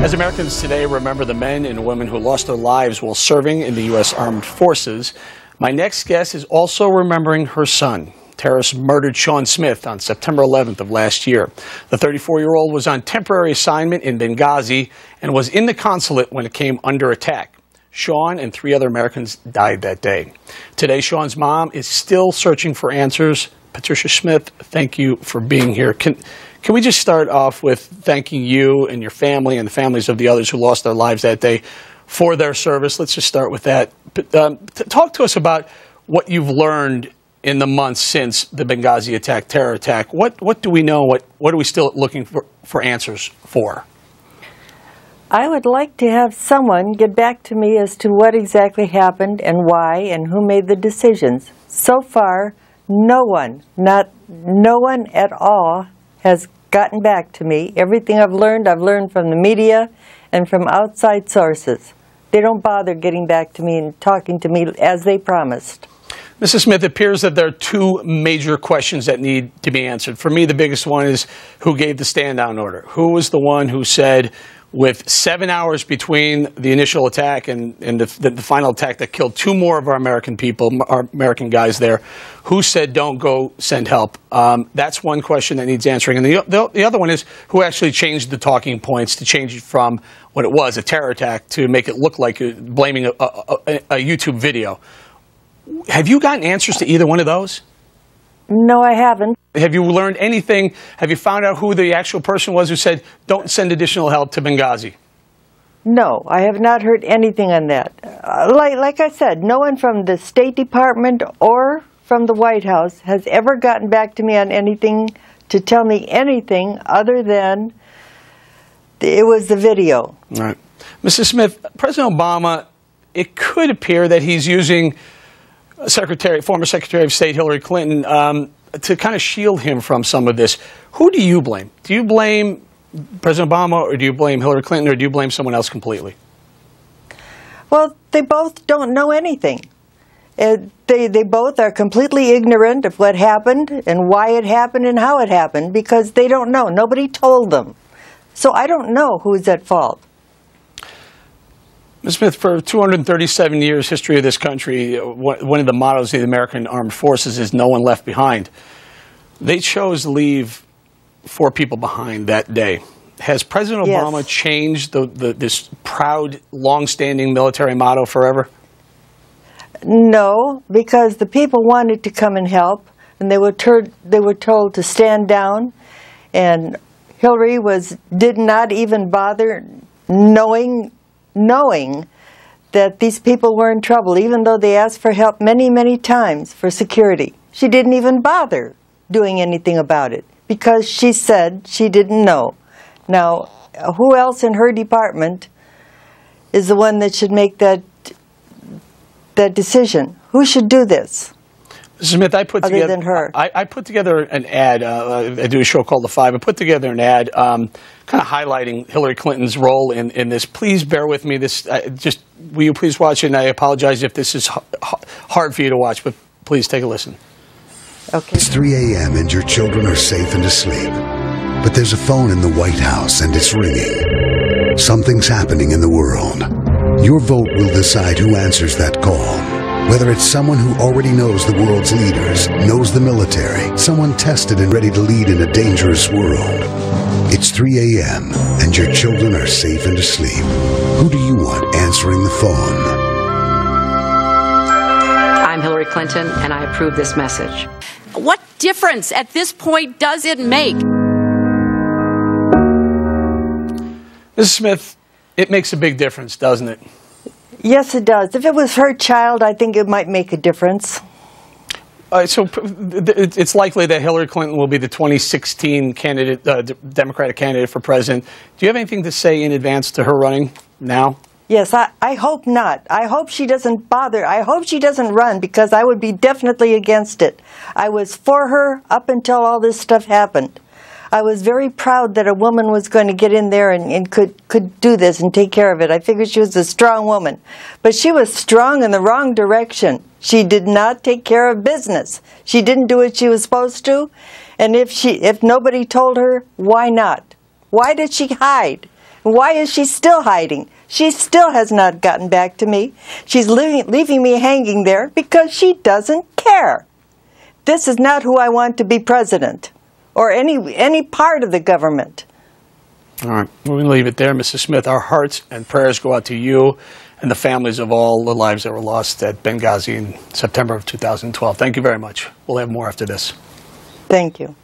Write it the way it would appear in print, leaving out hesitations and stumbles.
As Americans today remember the men and women who lost their lives while serving in the U.S. Armed Forces, my next guest is also remembering her son. Terrorists murdered Sean Smith on September 11th of last year. The 34-year-old was on temporary assignment in Benghazi and was in the consulate when it came under attack. Sean and 3 other Americans died that day. Today, Sean's mom is still searching for answers. Patricia Smith, thank you for being here. Can we just start off with thanking you and your family and the families of the others who lost their lives that day for their service? Let's just start with that. Talk to us about what you've learned in the months since the Benghazi attack, terror attack. What do we know? What are we still looking for answers for? I would like to have someone get back to me as to what exactly happened and why and who made the decisions. So far, no one at all has gotten back to me. Everything I've learned from the media and from outside sources. They don't bother getting back to me and talking to me as they promised. Mrs. Smith, it appears that there are 2 major questions that need to be answered. For me, the biggest one is who gave the stand-down order? Who was the one who said, with 7 hours between the initial attack and the final attack that killed 2 more of our American people, our American guys there, who said don't go send help? That's one question that needs answering. And the other one is who actually changed the talking points to change it from what it was, a terror attack, to make it look like blaming a YouTube video. Have you gotten answers to either one of those? No, I haven't. Have you learned anything? Have you found out who the actual person was who said, don't send additional help to Benghazi? No, I have not heard anything on that. Like I said, no one from the State Department or from the White House has ever gotten back to me on anything to tell me anything other than it was the video. All right. Mrs. Smith, President Obama, it could appear that he's using former Secretary of State Hillary Clinton to kind of shield him from some of this. Who do you blame? Do you blame President Obama, or do you blame Hillary Clinton, or do you blame someone else completely? Well, they both don't know anything. They both are completely ignorant of what happened and why it happened and how it happened, because they don't know. Nobody told them. So I don't know who's at fault. Ms. Smith, for 237 years history of this country, one of the mottos of the American Armed Forces is no one left behind. They chose to leave 4 people behind that day. Has President Obama changed this proud, long-standing military motto forever? No, because the people wanted to come and help, and they were told to stand down, and Hillary did not even bother knowing that these people were in trouble, even though they asked for help many, many times for security. She didn't even bother doing anything about it because she said she didn't know. Now, who else in her department is the one that should make that decision? Who should do this? Smith, I put together, than her. I put together an ad. I do a show called The Five. I put together an ad kind of highlighting Hillary Clinton's role in this. Please bear with me. Will you please watch it? And I apologize if this is hard for you to watch, but please take a listen. Okay. It's 3 a.m. and your children are safe and asleep. But there's a phone in the White House and it's ringing. Something's happening in the world. Your vote will decide who answers that call. Whether it's someone who already knows the world's leaders, knows the military, someone tested and ready to lead in a dangerous world. It's 3 a.m. and your children are safe and asleep. Who do you want answering the phone? I'm Hillary Clinton, and I approve this message. What difference at this point does it make? Mrs. Smith, it makes a big difference, doesn't it? Yes, it does. If it was her child, I think it might make a difference. So it's likely that Hillary Clinton will be the 2016 Democratic candidate for president. Do you have anything to say in advance to her running now? Yes, I hope not. I hope she doesn't bother. I hope she doesn't run, because I would be definitely against it. I was for her up until all this stuff happened. I was very proud that a woman was going to get in there and could do this and take care of it. I figured she was a strong woman. But she was strong in the wrong direction. She did not take care of business. She didn't do what she was supposed to. And if nobody told her, why not? Why did she hide? Why is she still hiding? She still has not gotten back to me. She's leaving me hanging there because she doesn't care. This is not who I want to be president or any part of the government. All right, we're going to leave it there, Mrs. Smith. Our hearts and prayers go out to you and the families of all the lives that were lost at Benghazi in September of 2012. Thank you very much. We'll have more after this. Thank you.